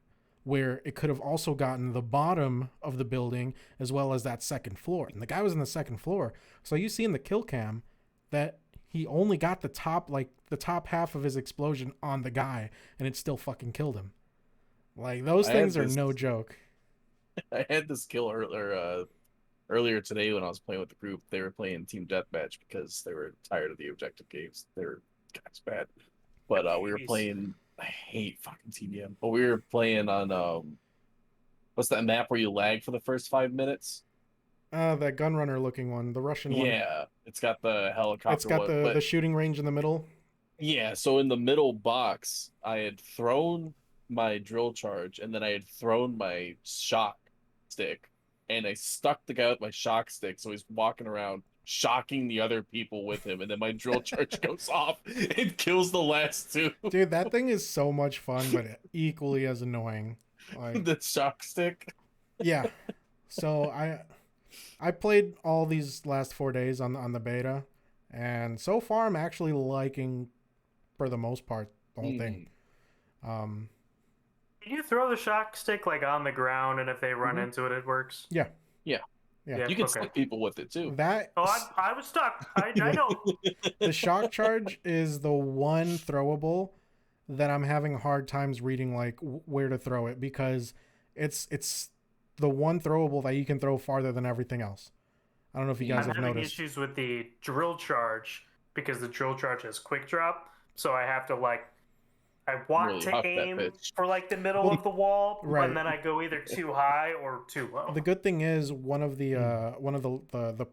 where it could have also gotten the bottom of the building as well as that second floor. And the guy was in the second floor. So you see in the kill cam that he only got the top half of his explosion on the guy, and it still fucking killed him. Like, those things are no joke. I had this kill earlier today when I was playing with the group. They were playing team deathmatch because they were tired of the objective games. They were guys bad. But we were playing. I hate fucking TBM. But we were playing on what's that map where you lag for the first 5 minutes? That gunrunner looking one, the Russian one. Yeah, it's got the helicopter. It's got the shooting range in the middle. Yeah, so in the middle box, I had thrown my drill charge, and then I had thrown my shock stick, and I stuck the guy with my shock stick, so he's walking around shocking the other people with him, and then my drill charge goes off and kills the last two. Dude, that thing is so much fun, but equally as annoying. Like, the shock stick. Yeah. So I played all these last 4 days on the beta, and so far I'm actually liking, for the most part, the whole thing. Can you throw the shock stick like on the ground, and if they run into it, it works? Yeah. You can stick people with it too. I was stuck. I know. The shock charge is the one throwable that I'm having hard times reading, like, where to throw it, because it's the one throwable that you can throw farther than everything else. I don't know if you guys have I'm having noticed. issues with the drill charge because the drill charge has quick drop, so I have to I want Really to huck that aim bitch. for like the middle of the wall, Right. and then I go either too high or too low. The good thing is one of the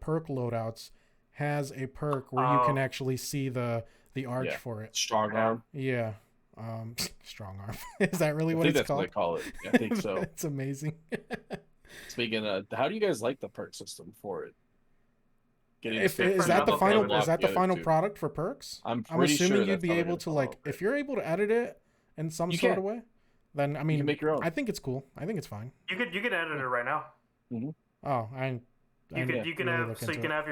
perk loadouts has a perk where you can actually see the arch for it. Strong arm. Yeah. Strong arm. Is that really what I think it's that's called? what they call it. I think so. It's amazing. Speaking of, how do you guys like the perk system for it? Is that the final product for perks? I'm assuming sure you'd be able to, like, if you're able to edit it in some sort of way, then I mean, you can make your own. I think it's cool. I think it's fine. You could edit it right now. Mm-hmm. Oh, you can have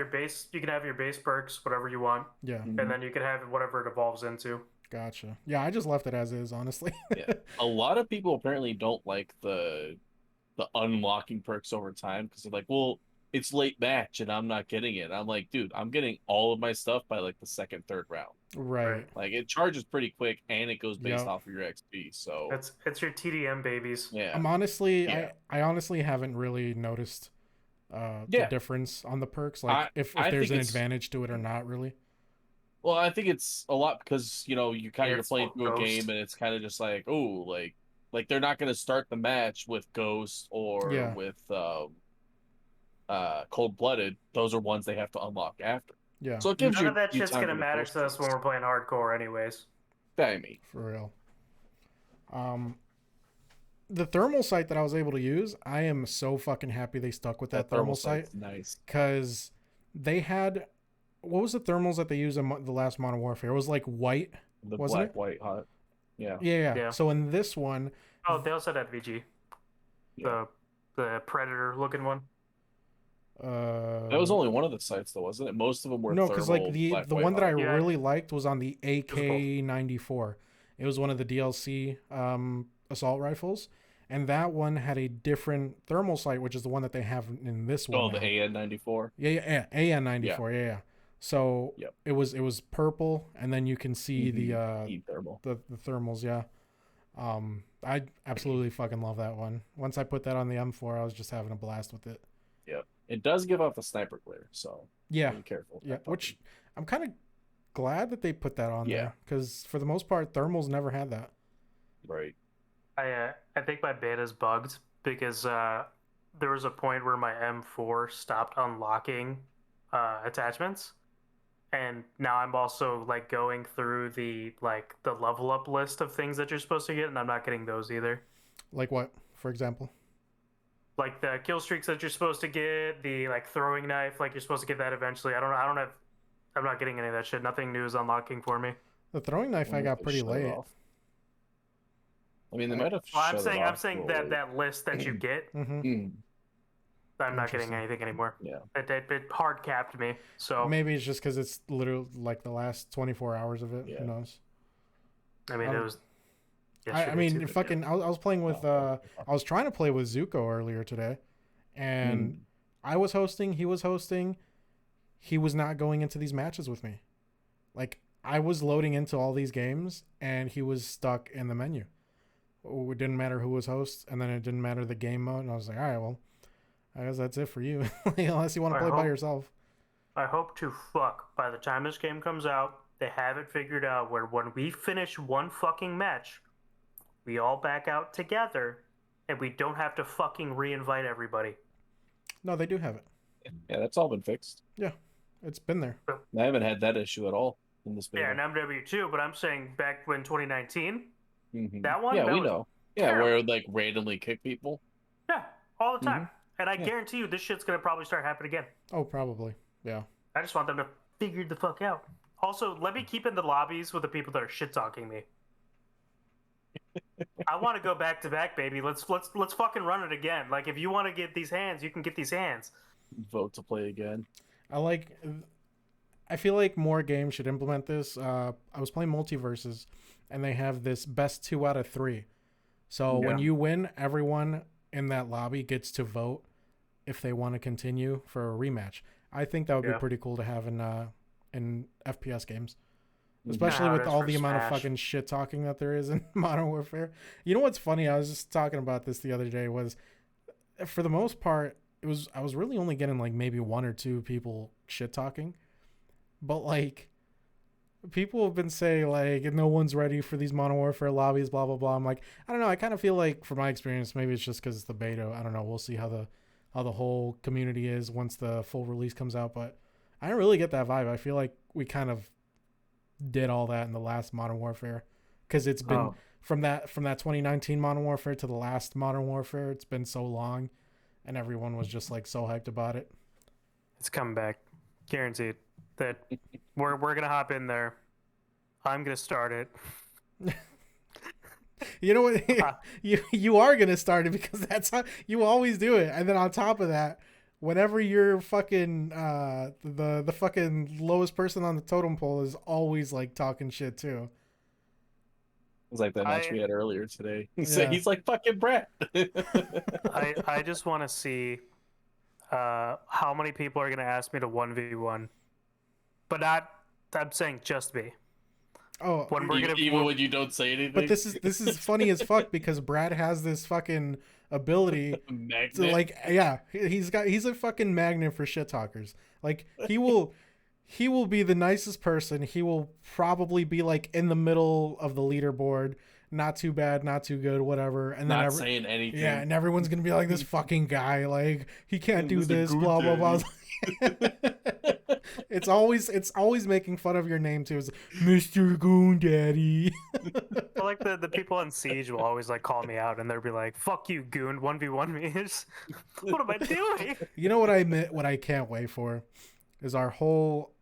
your base perks, whatever you want. Yeah. Mm-hmm. And then you can have whatever it evolves into. Gotcha. Yeah, I just left it as is, honestly. Yeah. A lot of people apparently don't like the unlocking perks over time because they're like, well, it's late match and I'm not getting it. I'm like, dude, I'm getting all of my stuff by like the second, third round. Right. Like, it charges pretty quick and it goes based off of your XP. So it's your TDM babies. Yeah. I'm honestly, I honestly haven't really noticed the difference on the perks, like if there's an advantage to it or not, really. Well, I think it's a lot because you're playing through a game and it's kind of just like, oh, like they're not going to start the match with Ghost or with Cold Blooded. Those are ones they have to unlock after. Yeah. So it gives None of that shit's gonna matter to us when we're playing hardcore, anyways. I mean, for real. The thermal sight that I was able to use, I am so fucking happy they stuck with that thermal sight. Nice. Because they had, what was the thermals that they used in the last Modern Warfare? It was like white, wasn't it? White, hot. Yeah. Yeah. So in this one, they also had VG, the Predator looking one. That was only one of the sites, though, wasn't it? Most of them were because like the one that I really liked was on the AK-94. It was one of the DLC assault rifles, and that one had a different thermal sight, which is the one that they have in this one. Oh, the AN-94. Yeah, AN-94. Yeah. So it was purple, and then you can see the thermals. Yeah. I absolutely fucking love that one. Once I put that on the M4, I was just having a blast with it. Yep. It does give off the sniper glare, so be careful. Yeah, which I'm kind of glad that they put that on there, because for the most part, thermals never had that. Right. I think my beta's bugged because there was a point where my M4 stopped unlocking attachments, and now I'm also like going through the level up list of things that you're supposed to get, and I'm not getting those either. Like what, for example? Like the kill streaks that you're supposed to get, the like throwing knife, like you're supposed to get that eventually. I'm not getting any of that shit. Nothing new is unlocking for me. The throwing knife I wonder if got they pretty shut it late. off. I mean, they I- might have Well, shut it off. I'm saying that that list that you get, Mm-hmm. I'm not getting Interesting. anything anymore. Yeah. It hard capped me. So Maybe it's just because it's literally like the last 24 hours of it. Yeah. Who knows? I mean, it Um, was. I yesterday mean, too, but fucking. I was playing with. Oh, I was trying to play with Zuko earlier today, and I was hosting. He was hosting. He was not going into these matches with me. Like I was loading into all these games, and he was stuck in the menu. It didn't matter who was host, and then it didn't matter the game mode. And I was like, all right, well, I guess that's it for you, unless you want to I play by hope- yourself. I hope to fuck by the time this game comes out, they have it figured out where when we finish one fucking match, we all back out together, and we don't have to fucking re-invite everybody. No, they do have it. Yeah, that's all been fixed. It's been there. I haven't had that issue at all in this beta. Yeah, and MW2, but I'm saying back when 2019, Mhm. that one. Yeah, that we was know. Yeah, terrible. where it would, like randomly kick people. Yeah, all the time. And I Yeah. guarantee you, this shit's gonna probably start happening again. Oh, probably. Yeah. I just want them to figure the fuck out. Also, let me keep in the lobbies with the people that are shit talking me. I want to go back to back, baby. Let's fucking run it again. Like if you want to get these hands, you can get these hands. Vote to play again. I feel like more games should implement this. I was playing Multiverses, and they have this best 2 out of 3. So when Yeah. you win, everyone in that lobby gets to vote if they want to continue for a rematch. I think that would be Yeah. pretty cool to have in FPS games, Mhm. especially Nah, with that's all for the amount of Smash. fucking shit talking that there is in Modern Warfare. You know what's funny? I was just talking about this the other day. Was for the most part, I was really only getting like maybe 1 or 2 people shit talking, but like people have been saying like no one's ready for these Modern Warfare lobbies, blah blah blah. I'm like, I don't know. I kind of feel like, from my experience, maybe it's just because it's the beta. I don't know. We'll see how the whole community is once the full release comes out. But I don't really get that vibe. I feel like we kind of did all that in the last Modern Warfare, because it's been Oh. from that 2019 Modern Warfare to the last Modern Warfare. It's been so long, and everyone was just like so hyped about it. It's coming back, guaranteed. That we're gonna hop in there. I'm gonna start it. You know what? you are gonna start it because that's how you always do it. And then on top of that, whenever you're fucking the fucking lowest person on the totem pole is always like talking shit too. It was like that match I- we had earlier today. Yeah. He's like fucking Brett. I just want to see how many people are gonna ask me to 1v1, but not. I'm saying just me. Oh, When we're gonna Even when you don't say anything. but this is funny as fuck because Brad has this fucking ability magnet. to like, yeah, he's a fucking magnet for shit talkers. Like he will be the nicest person. He will probably be like in the middle of the leaderboard, not too bad, not too good, whatever. And then not saying anything. yeah, and everyone's gonna be like, this fucking guy, like he can't do Mr. this, blah blah blah. Goondaddy. It's always making fun of your name too. It's Mr. Goondaddy. Well, like the people on Siege will always like call me out and they'll be like, "Fuck you, goon, 1v1 me." What am I doing? You know what what I can't wait for is our whole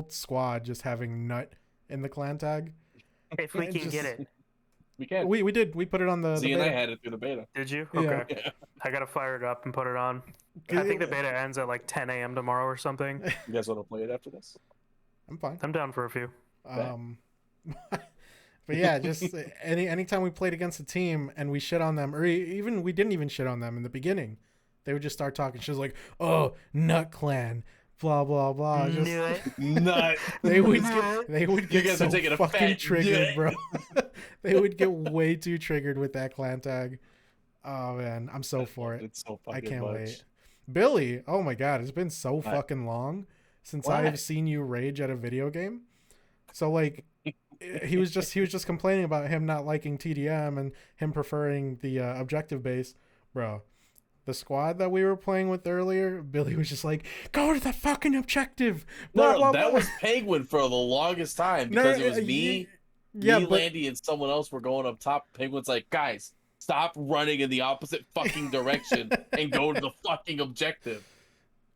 squad just having nut in the clan tag. If we And can just- get it. We can. We did. We put it on the Z and I beta. had it through the beta. Did you? Yeah. Okay. Yeah. I gotta fire it up and put it on. I think the beta ends at like 10 a.m. tomorrow or something. You guys want to play it after this? I'm fine. I'm down for a few. But yeah, just anytime we played against a team and we shit on them, or even we didn't even shit on them in the beginning, they would just start talking. She was like, "Oh, Nut Clan, blah blah blah." Just, Knew it. Nut. they would You get guys so are taking a fucking fat triggered, nut. bro. They would get way too triggered with that clan tag. Oh man, I'm so for it. It's so I fucking can't much. wait. Billy, oh my god, it's been so fucking long since Why? I've seen you rage at a video game. So like he was just complaining about him not liking TDM and him preferring the objective base, bro. The squad that we were playing with earlier, Billy was just like, "Go to the fucking objective." Blah, No, blah, that blah. was Penguin for the longest time No, because it was me, yeah, but Landy, and someone else were going up top. Penguin's like, guys, stop running in the opposite fucking direction and go to the fucking objective.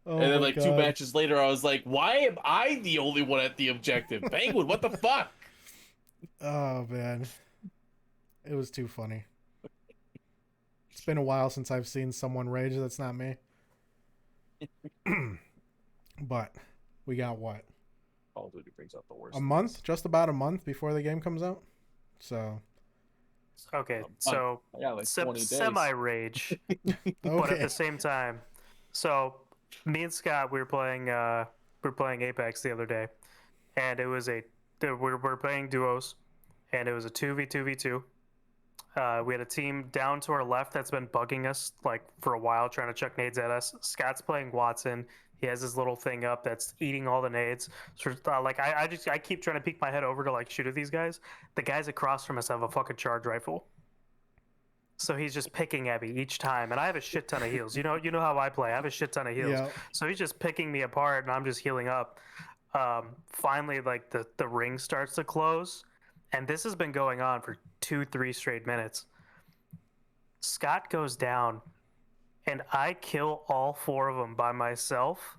oh And then my like 2 god, matches later, I was like, why am I the only one at the objective? Penguin, what the fuck? oh man, it was too funny. It's been a while since I've seen someone rage that's not me. But we got what? Call of Duty brings out the worst. A month, just about a month before the game comes out. So Okay, so yeah, like 20 days. semi-rage, but at okay, the same time, so me and Scott we were playing Apex the other day, and it was we're playing duos, and it was a 2v2v2. We had a team down to our left that's been bugging us like for a while, trying to chuck nades at us. Scott's playing Watson. He has his little thing up that's eating all the nades. So like I keep trying to peek my head over to like shoot at these guys. The guys across from us have a fucking charge rifle. So he's just picking at me each time, and I have a shit ton of heals. You know how I play. I have a shit ton of heals. yeah. So he's just picking me apart, and I'm just healing up. Finally, like the ring starts to close, and this has been going on for 2-3 straight minutes. Scott goes down, and I kill all 4 of them by myself.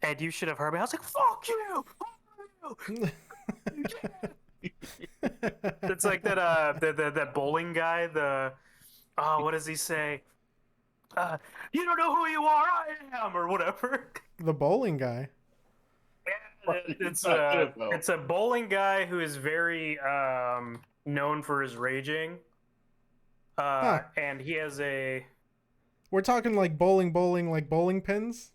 And you should have heard me. I was like, "Fuck you! Fuck you!" It's like that bowling guy. What does he say? You don't know who you are. I am, or whatever. The bowling guy. It's a bowling guy who is very known for his raging. And he has a We're talking like bowling, like bowling pins.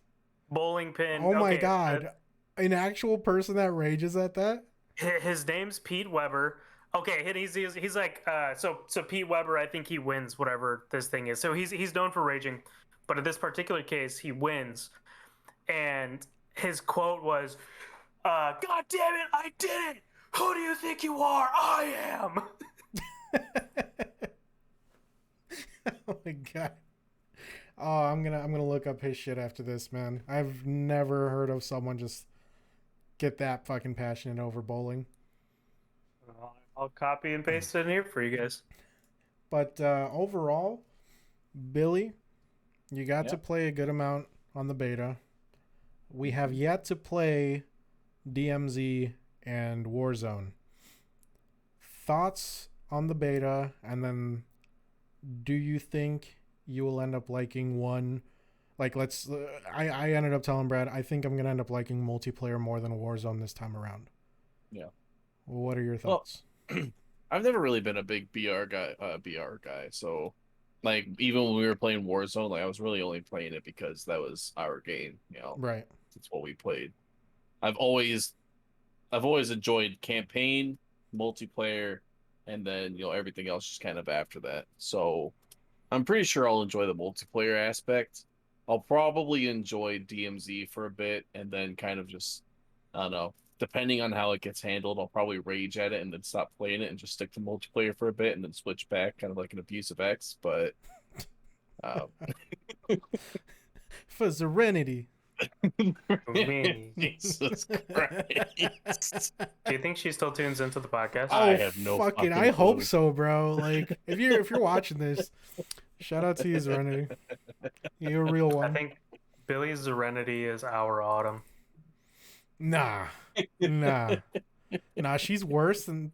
bowling pin. Oh my Okay, god, an actual person that rages at that. his name's Pete Weber. Okay, and he's like so Pete Weber. I think he wins whatever this thing is. So he's known for raging, but in this particular case, he wins. And his quote was, "God damn it, I did it! Who do you think you are? I am." Oh my god. Oh, I'm gonna look up his shit after this, man. I've never heard of someone just get that fucking passionate over bowling. I'll copy and paste it in here for you guys. But overall, Billy, you got to play a good amount on the beta. We have yet to play DMZ and Warzone. Thoughts on the beta, and then do you think you will end up liking one? Like, I ended up telling Brad, I think I'm going to end up liking multiplayer more than Warzone this time around. Yeah. What are your thoughts? Well, I've never really been a big BR guy, so like even when we were playing Warzone, like I was really only playing it because that was our game, Right. That's what we played. I've always enjoyed campaign, multiplayer, and then everything else just kind of after that. So I'm pretty sure I'll enjoy the multiplayer aspect. I'll probably enjoy DMZ for a bit, and then kind of just, I don't know, depending on how it gets handled, I'll probably rage at it and then stop playing it and just stick to multiplayer for a bit and then switch back, kind of like an abusive ex. But For Serenity. Jesus Christ. Do you think she still tunes into the podcast? Oh, I have no fucking I hope clue. so, bro. Like, if you're watching this, shout out to you, Serenity. You're a real one. I think Billy's Serenity is our Autumn. Nah. She's worse than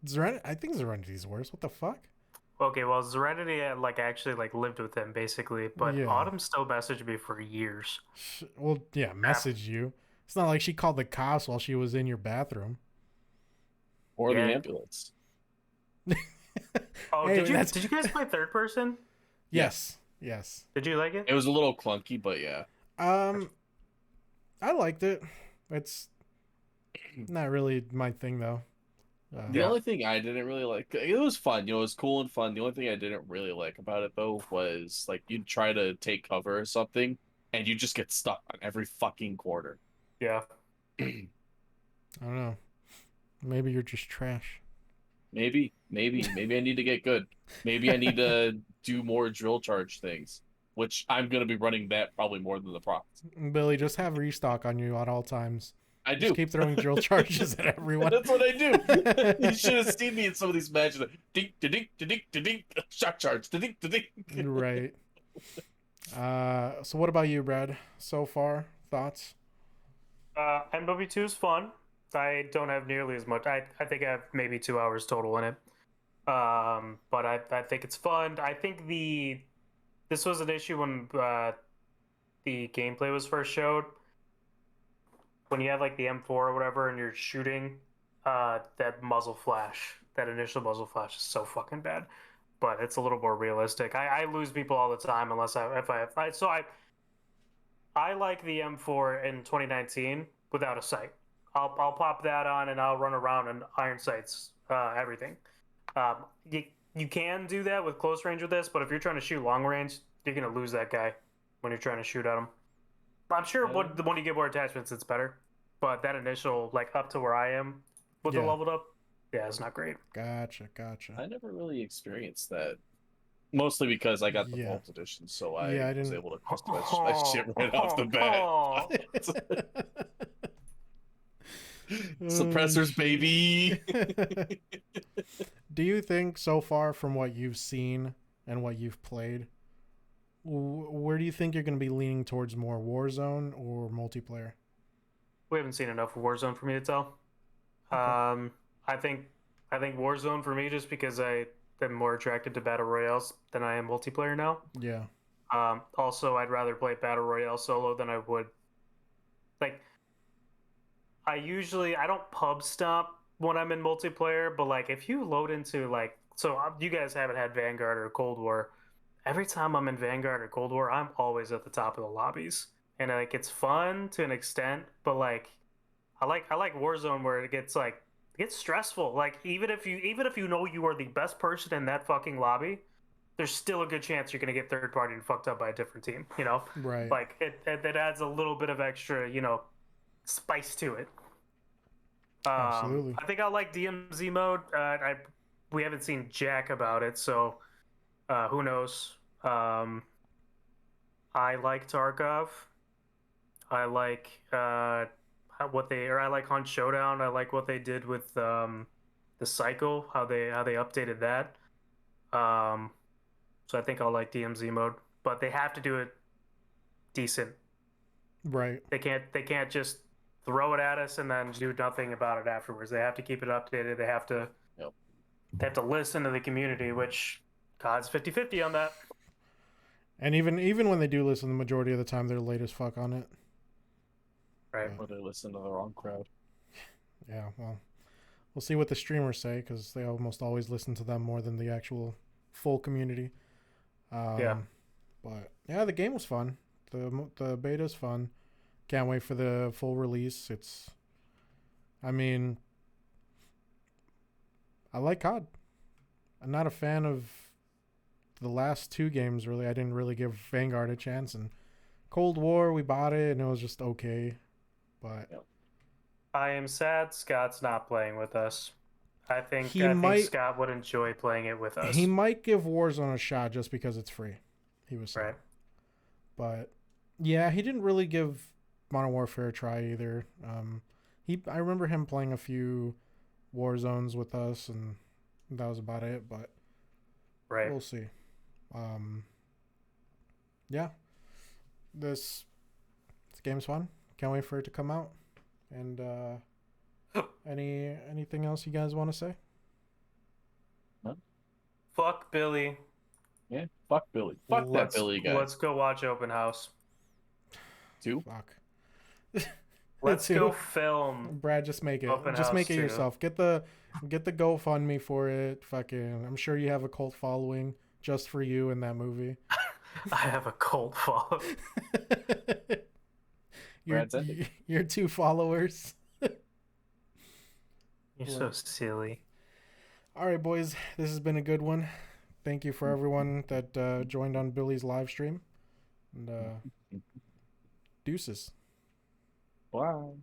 Serenity. I think Serenity's worse. What the fuck? Okay, well, Serenity actually lived with him basically, but Yeah. Autumn still messaged me for years. Well, yeah, message you. It's not like she called the cops while she was in your bathroom. Or the Yeah. ambulance. Oh, Hey, did you guys play third person? Yes. Did you like it? It was a little clunky, but yeah. I liked it. It's not really my thing though. The only thing I didn't really like, it was fun, it was cool and fun. The only thing I didn't really like about it though was like you'd try to take cover or something and you just get stuck on every fucking corner. Yeah. I don't know. Maybe you're just trash. Maybe I need to get good. Maybe I need to do more drill charge things, which I'm gonna be running that probably more than the procs. Billy, just have restock on you at all times. I Just do. keep throwing drill charges at everyone. That's what I do. You should have seen me in some of these matches. Dink, dink, dink, dink, shot charge, dink, dink. Right. So what about you, Brad? So far, thoughts? MW2 is fun. I don't have nearly as much. I think I have maybe 2 hours total in it. But I think it's fun. I think this was an issue when the gameplay was first showed. When you have like the M4 or whatever and you're shooting, that initial muzzle flash is so fucking bad. But it's a little more realistic. I lose people all the time unless I like the M4 in 2019 without a sight. I'll pop that on and I'll run around and iron sights everything. You can do that with close range with this, but if you're trying to shoot long range, you're gonna lose that guy when you're trying to shoot at him. I'm sure when you get more attachments, it's better. But that initial, like up to where I am with the leveled up, yeah, it's not great. Gotcha. I never really experienced that. Mostly because I got the Vault Edition, so I was able to customize my shit right off the bat. Suppressors, baby! Do you think so far from what you've seen and what you've played, where do you think you're going to be leaning towards more, Warzone or multiplayer? We haven't seen enough of Warzone for me to tell. Okay. I think Warzone for me just because I am more attracted to battle royales than I am multiplayer now. Yeah. Also, I'd rather play battle royale solo than I would. Like, I don't pub stomp when I'm in multiplayer, but like if you load into you guys haven't had Vanguard or Cold War. Every time I'm in Vanguard or Cold War, I'm always at the top of the lobbies, and like it's fun to an extent, but like I like Warzone where it gets stressful. Like even if you know you are the best person in that fucking lobby, there's still a good chance you're gonna get third party and fucked up by a different team. You know, Right. like it adds a little bit of extra spice to it. Absolutely. I think I like DMZ mode. We haven't seen jack about it, so who knows? I like Tarkov. I like I like Hunt Showdown. I like what they did with the cycle, how they updated that. So I think I'll like DMZ mode, but they have to do it decent. Right. They can't just throw it at us and then do nothing about it afterwards. They have to keep it updated. They have to they have to listen to the community, which God's 50-50 on that. And even when they do listen, the majority of the time they're late as fuck on it. Right. Or they listen to the wrong crowd. Yeah, well, we'll see what the streamers say because they almost always listen to them more than the actual full community. Yeah. But yeah, the game was fun. The beta's fun. Can't wait for the full release. I like COD. I'm not a fan of the last two games, really. I didn't really give Vanguard a chance. And Cold War, we bought it, and it was just okay. But I am sad Scott's not playing with us. I think Scott would enjoy playing it with us. He might give Warzone a shot just because it's free. He was saying. Right. But yeah, he didn't really give Modern Warfare a try either. I remember him playing a few Warzones with us, and that was about it. But we'll see. Yeah, this game's fun. Can't wait for it to come out. And anything else you guys want to say? No. Fuck Billy. Yeah, fuck Billy. Fuck that Billy guy. Let's go watch Open House. 2? Fuck. Let's go film. Brad, just make it. Open Just make House it 2. yourself. Get the GoFundMe for it. Fucking, I'm sure you have a cult following just for you in that movie. I have a cult following. Your 2 followers. You're so silly. All right, boys. This has been a good one. Thank you for everyone that joined on Billy's live stream. And deuces. Wow.